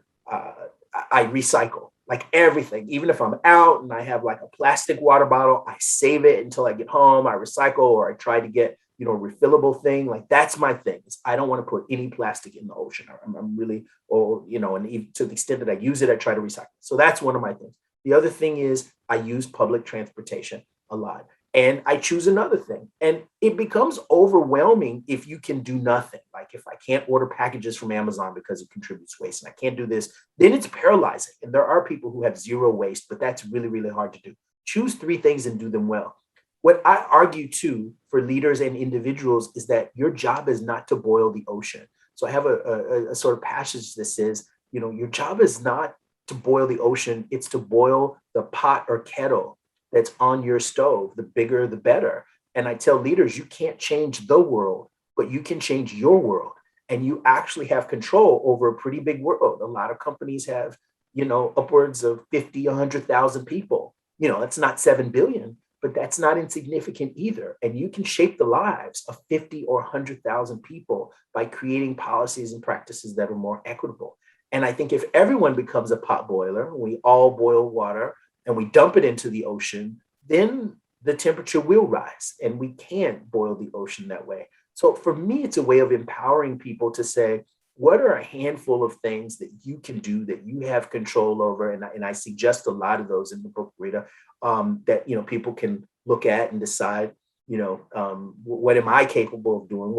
recycle, like everything. Even if I'm out and I have like a plastic water bottle, I save it until I get home. I recycle, or I try to get a refillable thing. Like that's my thing. I don't want to put any plastic in the ocean. I'm really, and even to the extent that I use it, I try to recycle. So that's one of my things. The other thing is I use public transportation a lot. And I choose another thing. And it becomes overwhelming if you can do nothing. Like if I can't order packages from Amazon because it contributes waste and I can't do this, then it's paralyzing. And there are people who have zero waste, but that's really, really hard to do. Choose 3 things and do them well. What I argue too for leaders and individuals is that your job is not to boil the ocean. So I have a sort of passage that says, your job is not to boil the ocean, it's to boil the pot or kettle that's on your stove. The bigger, the better. And I tell leaders, you can't change the world, but you can change your world. And you actually have control over a pretty big world. A lot of companies have, upwards of 50, 100,000 people. That's not 7 billion, but that's not insignificant either. And you can shape the lives of 50 or 100,000 people by creating policies and practices that are more equitable. And I think if everyone becomes a pot boiler, we all boil water and we dump it into the ocean, then the temperature will rise and we can't boil the ocean that way. So for me, it's a way of empowering people to say, what are a handful of things that you can do that you have control over? And I suggest a lot of those in the book, Rita, that, people can look at and decide, what am I capable of doing?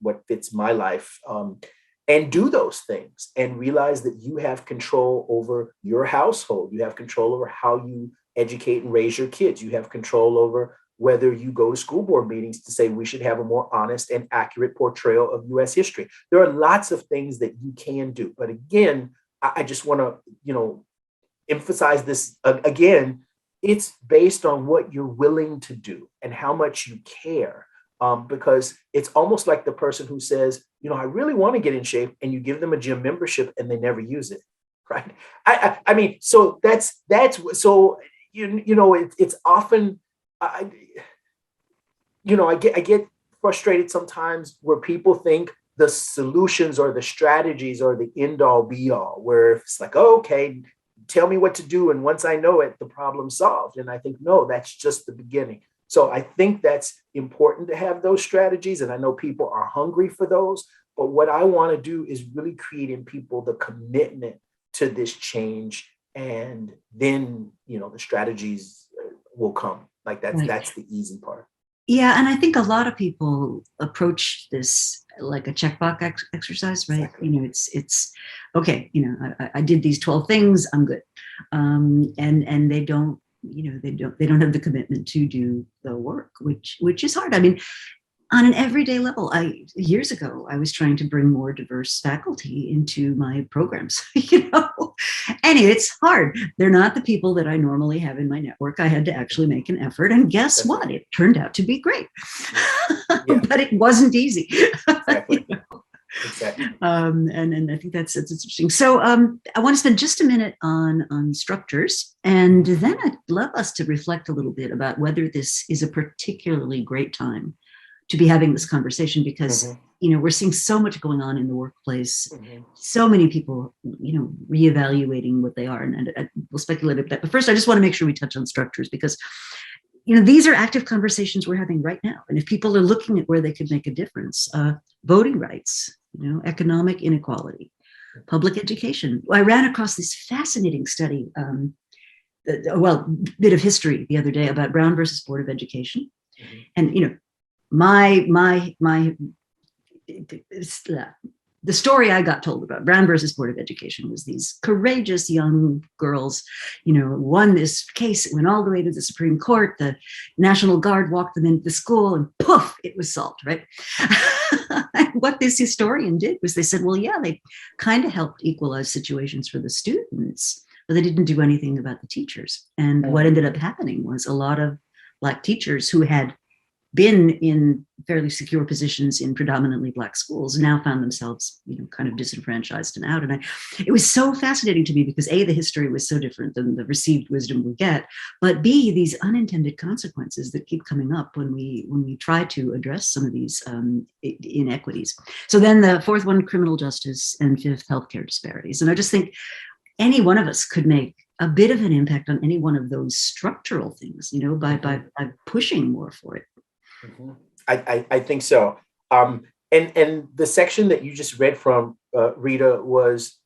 What fits my life? And do those things and realize that you have control over your household. You have control over how you educate and raise your kids. You have control over whether you go to school board meetings to say we should have a more honest and accurate portrayal of US history. There are lots of things that you can do. But again, I just want to, emphasize this again. It's based on what you're willing to do and how much you care. Because it's almost like the person who says, I really want to get in shape, and you give them a gym membership and they never use it, right? I mean, so that's so it's often I get frustrated sometimes where people think the solutions or the strategies are the end all be all, where it's like, oh, okay, tell me what to do, and once I know it, the problem's solved. And I think no, that's just the beginning. So I think that's important to have those strategies. And I know people are hungry for those. But what I want to do is really create in people the commitment to this change. And then, the strategies will come. Like that's the easy part. Yeah. And I think a lot of people approach this like a checkbox exercise, right? Exactly. It's okay. I did these 12 things. I'm good. And they don't, they don't have the commitment to do the work, which is hard. I mean, on an everyday level, years ago, I was trying to bring more diverse faculty into my programs, Anyway, it's hard. They're not the people that I normally have in my network. I had to actually make an effort. And guess what? It turned out to be great. Yeah. But it wasn't easy. Exactly. Exactly. And I think that's interesting. So I want to spend just a minute on structures, and then I'd love us to reflect a little bit about whether this is a particularly great time to be having this conversation because, Mhm. we're seeing so much going on in the workplace, Mhm. so many people, reevaluating what they are. And we'll speculate a bit. But first, I just want to make sure we touch on structures because, these are active conversations we're having right now. And if people are looking at where they could make a difference, voting rights, economic inequality, public education. I ran across this fascinating study, bit of history the other day about Brown versus Board of Education. Mhm. And, my the story I got told about Brown versus Board of Education was these courageous young girls, won this case. It went all the way to the Supreme Court. The National Guard walked them into the school and poof, it was solved, right? What this historian did was they said, well, yeah, they kind of helped equalize situations for the students, but they didn't do anything about the teachers. And what ended up happening was a lot of Black teachers who had been in fairly secure positions in predominantly Black schools now found themselves, kind of disenfranchised and out. And it was so fascinating to me because A, the history was so different than the received wisdom we get, but B, these unintended consequences that keep coming up when we try to address some of these inequities. So then the fourth one, criminal justice, and fifth, healthcare disparities. And I just think any one of us could make a bit of an impact on any one of those structural things, by pushing more for it. Mhm. I think so. And the section that you just read from, Rita, was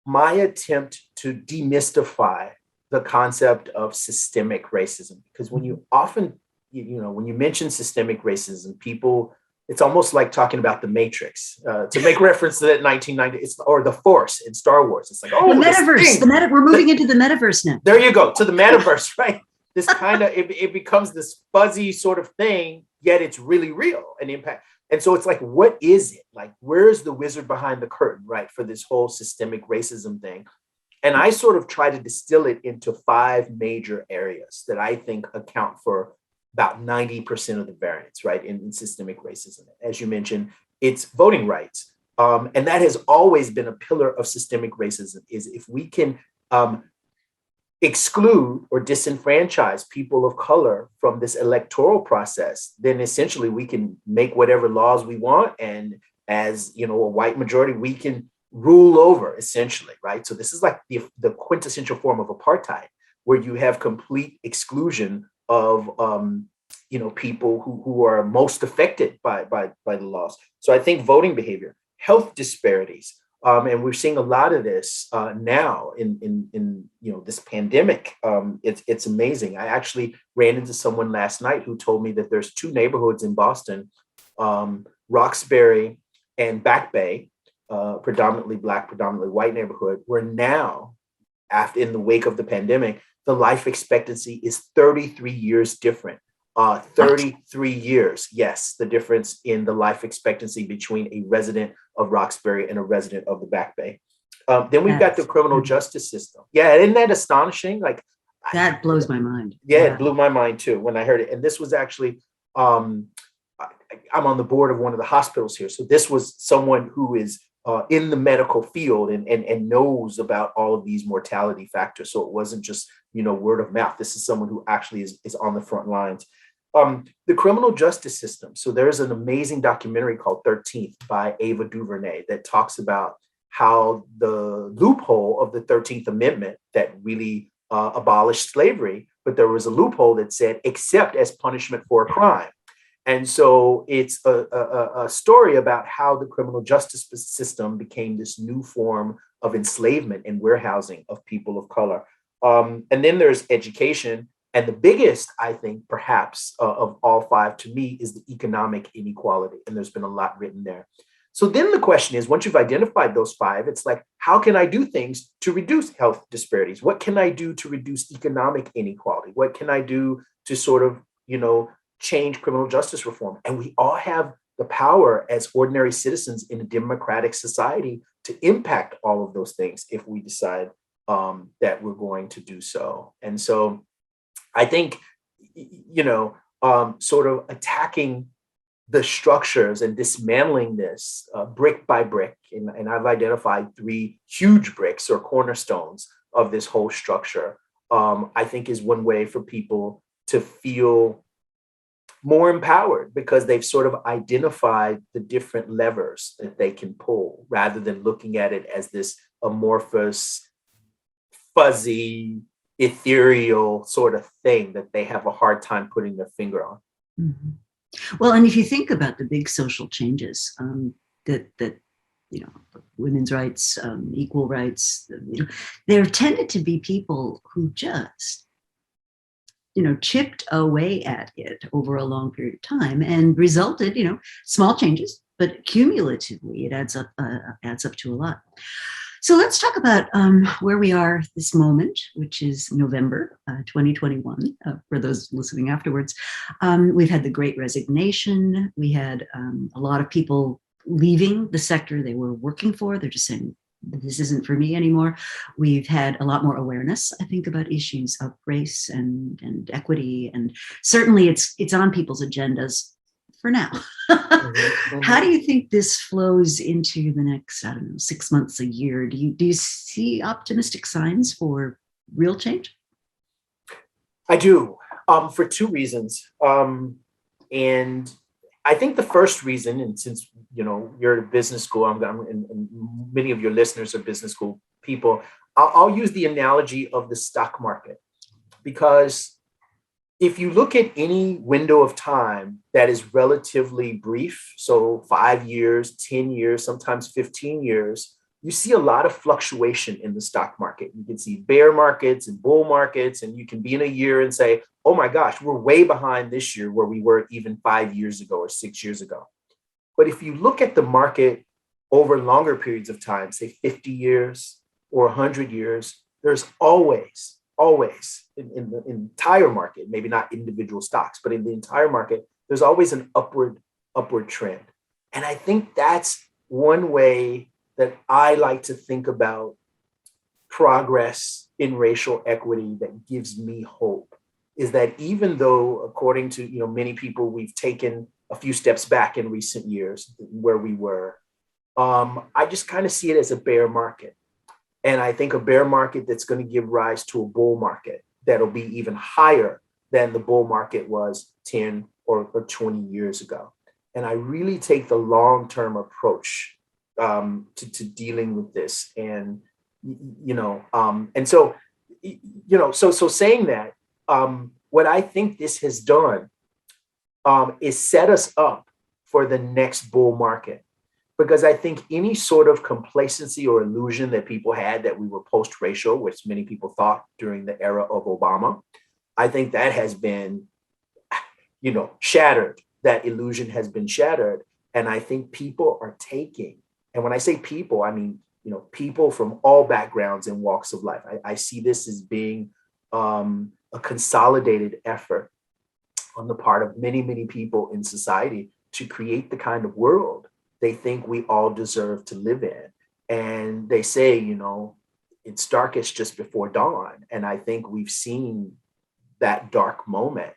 my attempt to demystify the concept of systemic racism. Because when you often, when you mention systemic racism, people, it's almost like talking about the Matrix. To make reference to that 1990, or the Force in Star Wars. It's like, The oh, metaverse. We're moving into the metaverse now. There you go, to the metaverse, right? This kind of, it becomes this fuzzy sort of thing, yet it's really real and impact. And so it's like, what is it? Like, where's the wizard behind the curtain, right, for this whole systemic racism thing? And I sort of try to distill it into 5 major areas that I think account for about 90% of the variance, right, in systemic racism. As you mentioned, it's voting rights. And that has always been a pillar of systemic racism, is if we can exclude or disenfranchise people of color from this electoral process, then essentially we can make whatever laws we want. And as a white majority, we can rule over, essentially, right? So this is like the quintessential form of apartheid, where you have complete exclusion of people who are most affected by the laws. So I think voting behavior, health disparities, and we're seeing a lot of this now in this pandemic. It's amazing. I actually ran into someone last night who told me that there's 2 neighborhoods in Boston, Roxbury and Back Bay, predominantly Black, predominantly white neighborhood, where now, after in the wake of the pandemic, the life expectancy is 33 years different. 33 years, yes, the difference in the life expectancy between a resident of Roxbury and a resident of the Back Bay. Then we've got the criminal justice system. Yeah, isn't that astonishing? Like, that blows my mind. Yeah, wow. It blew my mind too when I heard it. And this was actually, I'm on the board of one of the hospitals here. So this was someone who is in the medical field and knows about all of these mortality factors. So it wasn't just, word of mouth. This is someone who actually is on the front lines. The criminal justice system. So there's an amazing documentary called 13th by Ava DuVernay that talks about how the loophole of the 13th Amendment that really abolished slavery, but there was a loophole that said, except as punishment for a crime. And so it's a story about how the criminal justice system became this new form of enslavement and warehousing of people of color. And then there's education. And the biggest, I think, perhaps of all 5 to me is the economic inequality. And there's been a lot written there. So then the question is, once you've identified those 5, it's like, how can I do things to reduce health disparities? What can I do to reduce economic inequality? What can I do to sort of, change criminal justice reform? And we all have the power as ordinary citizens in a democratic society to impact all of those things if we decide that we're going to do so. And so I think, sort of attacking the structures and dismantling this brick by brick. And I've identified 3 huge bricks or cornerstones of this whole structure, I think is one way for people to feel more empowered because they've sort of identified the different levers that they can pull rather than looking at it as this amorphous, fuzzy, ethereal sort of thing that they have a hard time putting their finger on. Mm-hmm. Well, and if you think about the big social changes that women's rights, equal rights, there tended to be people who just chipped away at it over a long period of time and resulted, small changes, but cumulatively it adds up to a lot. So let's talk about where we are this moment, which is November 2021, for those listening afterwards. We've had the Great Resignation. We had a lot of people leaving the sector they were working for. They're just saying, this isn't for me anymore. We've had a lot more awareness, I think, about issues of race and equity. And certainly it's on people's agendas for now. Mm-hmm. How do you think this flows into the next, 6 months, a year? Do you see optimistic signs for real change? I do, for two reasons. And I think the first reason, and since you're at business school, and many of your listeners are business school people, I'll use the analogy of the stock market, because if you look at any window of time that is relatively brief, so 5 years, 10 years, sometimes 15 years, you see a lot of fluctuation in the stock market. You can see bear markets and bull markets, and you can be in a year and say, oh my gosh, we're way behind this year where we were even 5 years ago or 6 years ago. But if you look at the market over longer periods of time, say 50 years or 100 years, there's always in the entire market, maybe not individual stocks, but in the entire market, there's always an upward trend. And I think that's one way that I like to think about progress in racial equity that gives me hope, is that even though, according to many people, we've taken a few steps back in recent years where we were, I just kind of see it as a bear market. And I think a bear market that's going to give rise to a bull market that'll be even higher than the bull market was 10 or 20 years ago. And I really take the long-term approach to dealing with this. And, so saying that, what I think this has done is set us up for the next bull market. Because I think any sort of complacency or illusion that people had that we were post-racial, which many people thought during the era of Obama, I think that has been, shattered. That illusion has been shattered. And I think people are taking, and when I say people, I mean, people from all backgrounds and walks of life. I see this as being a consolidated effort on the part of many, many people in society to create the kind of world they think we all deserve to live in. And they say, it's darkest just before dawn. And I think we've seen that dark moment.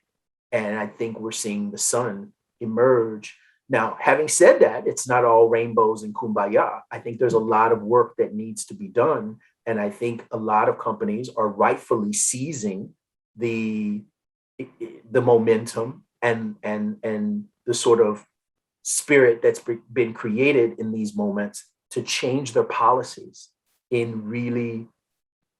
And I think we're seeing the sun emerge. Now, having said that, it's not all rainbows and kumbaya. I think there's a lot of work that needs to be done. And I think a lot of companies are rightfully seizing the momentum and the sort of spirit that's been created in these moments to change their policies in really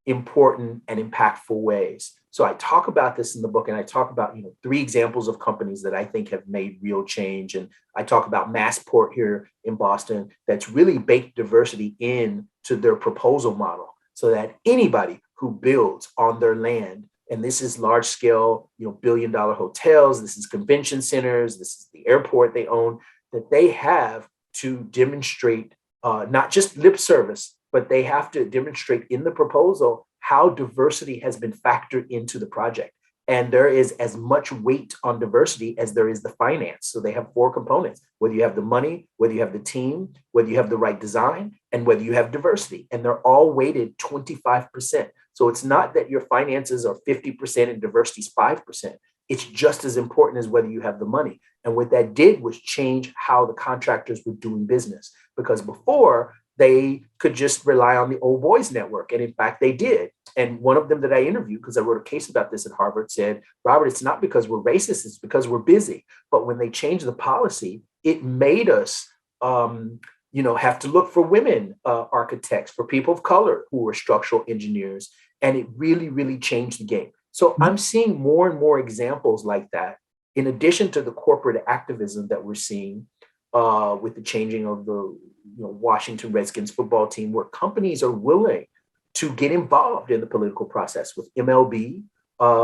important and impactful ways. So I talk about this in the book, and I talk about 3 examples of companies that I think have made real change. And I talk about Massport here in Boston that's really baked diversity into their proposal model so that anybody who builds on their land, and this is large scale, billion-dollar hotels, this is convention centers, this is the airport they own, that they have to demonstrate not just lip service, but they have to demonstrate in the proposal how diversity has been factored into the project. And there is as much weight on diversity as there is the finance. So they have 4 components, whether you have the money, whether you have the team, whether you have the right design, and whether you have diversity. And they're all weighted 25%. So it's not that your finances are 50% and diversity is 5%. It's just as important as whether you have the money. And what that did was change how the contractors were doing business. Because before, they could just rely on the old boys network. And in fact, they did. And one of them that I interviewed, because I wrote a case about this at Harvard, said, Robert, it's not because we're racist, it's because we're busy. But when they changed the policy, it made us, have to look for women architects, for people of color who were structural engineers. And it really, really changed the game. So I'm seeing more and more examples like that, in addition to the corporate activism that we're seeing with the changing of the Washington Redskins football team, where companies are willing to get involved in the political process, with MLB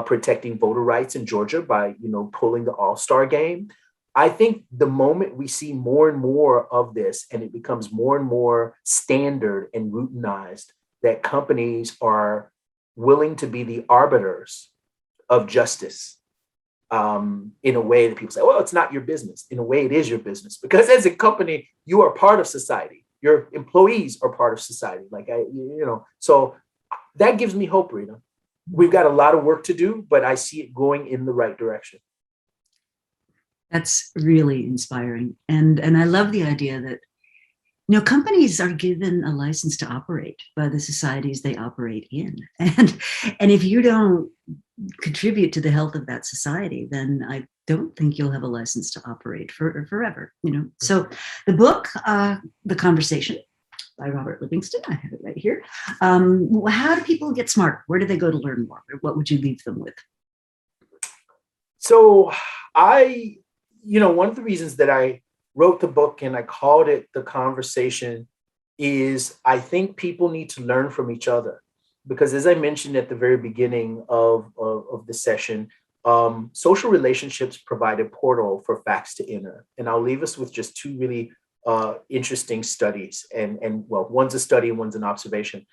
protecting voter rights in Georgia by pulling the All-Star game. I think the moment we see more and more of this, and it becomes more and more standard and routinized, that companies are willing to be the arbiters of justice, in a way that people say, well, it's not your business. In a way, it is your business, because as a company, you are part of society. Your employees are part of society. So that gives me hope, Rita. We've got a lot of work to do, but I see it going in the right direction. That's really inspiring. And I love the idea that, companies are given a license to operate by the societies they operate in. And if you don't contribute to the health of that society, then I don't think you'll have a license to operate forever. So the book, The Conversation by Robert Livingston, I have it right here. How do people get smart? Where do they go to learn more? What would you leave them with? So one of the reasons that I wrote the book and I called it The Conversation is I think people need to learn from each other. Because as I mentioned at the very beginning of the session, social relationships provide a portal for facts to enter. And I'll leave us with just two really interesting studies. And one's a study and one's an observation.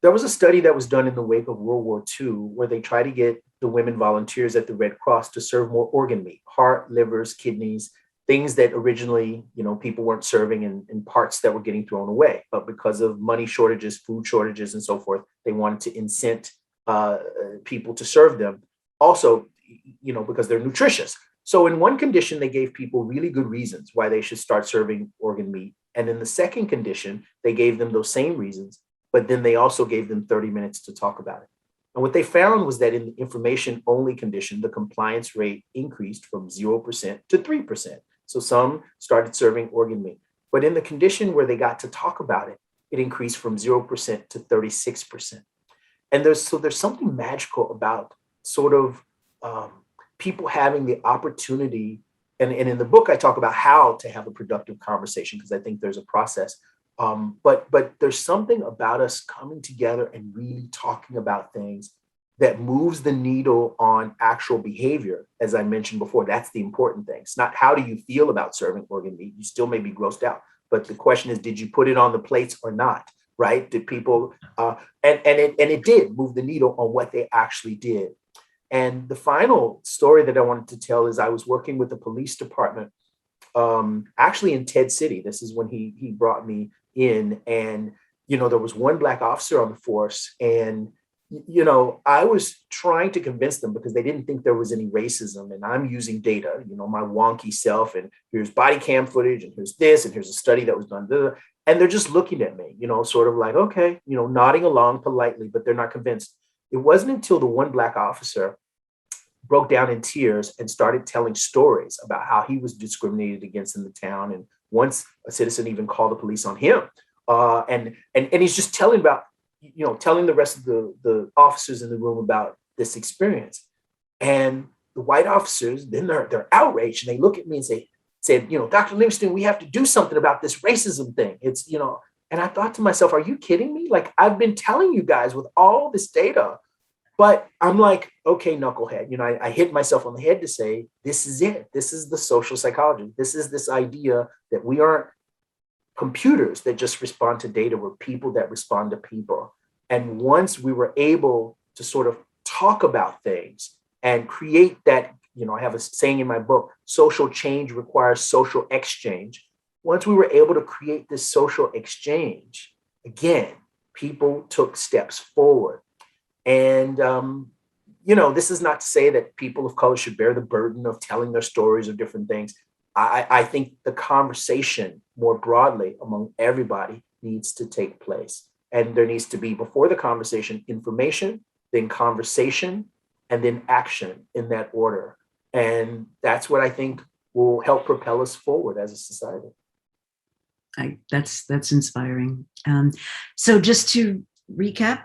There was a study that was done in the wake of World War II where they tried to get the women volunteers at the Red Cross to serve more organ meat, heart, livers, kidneys, things that originally, people weren't serving, in parts that were getting thrown away. But because of money shortages, food shortages, and so forth, they wanted to incent people to serve them. Also, because they're nutritious. So in one condition, they gave people really good reasons why they should start serving organ meat. And in the second condition, they gave them those same reasons, but then they also gave them 30 minutes to talk about it. And what they found was that in the information-only condition, the compliance rate increased from 0% to 3%. So some started serving organ meat. But in the condition where they got to talk about it, it increased from 0% to 36%. And there's something magical about sort of people having the opportunity. And in the book, I talk about how to have a productive conversation, because I think there's a process. But there's something about us coming together and really talking about things that moves the needle on actual behavior. As I mentioned before, that's the important thing. It's not how do you feel about serving organ meat. You still may be grossed out. But the question is, did you put it on the plates or not? Right? Did people, and it did move the needle on what they actually did. And the final story that I wanted to tell is I was working with the police department, actually in Ted City. This is when he brought me in, and there was one Black officer on the force, and I was trying to convince them, because they didn't think there was any racism, and I'm using data, my wonky self, and here's body cam footage, and here's this, and here's a study that was done, and they're just looking at me, sort of like, okay, nodding along politely, but they're not convinced. It wasn't until the one Black officer broke down in tears and started telling stories about how he was discriminated against in the town. And once a citizen even called the police on him. And he's just telling the rest of the officers in the room about this experience. And the white officers, then they're outraged, and they look at me and said, Dr. Livingston, we have to do something about this racism thing. It's, and I thought to myself, are you kidding me? Like, I've been telling you guys with all this data. But I'm like, okay, knucklehead, I hit myself on the head to say, this is it. This is the social psychology. This is this idea that we aren't computers that just respond to data. We're people that respond to people. And once we were able to sort of talk about things and create that, I have a saying in my book, social change requires social exchange. Once we were able to create this social exchange, again, people took steps forward. And, this is not to say that people of color should bear the burden of telling their stories or different things. I think the conversation more broadly among everybody needs to take place. And there needs to be, before the conversation, information, then conversation, and then action in that order. And that's what I think will help propel us forward as a society. That's inspiring. So just to recap,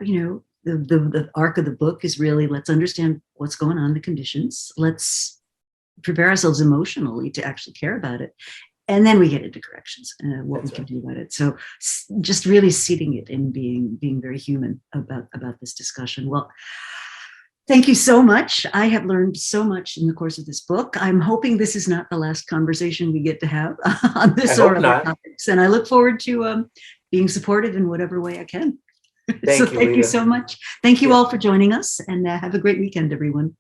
the arc of the book is really, let's understand what's going on, the conditions. Let's prepare ourselves emotionally to actually care about it. And then we get into corrections and what we can do about it. So just really seating it and being very human about this discussion. Well, thank you so much. I have learned so much in the course of this book. I'm hoping this is not the last conversation we get to have on this or other topics. And I look forward to being supportive in whatever way I can. Thank you, you so much. Thank you all for joining us, and have a great weekend, everyone.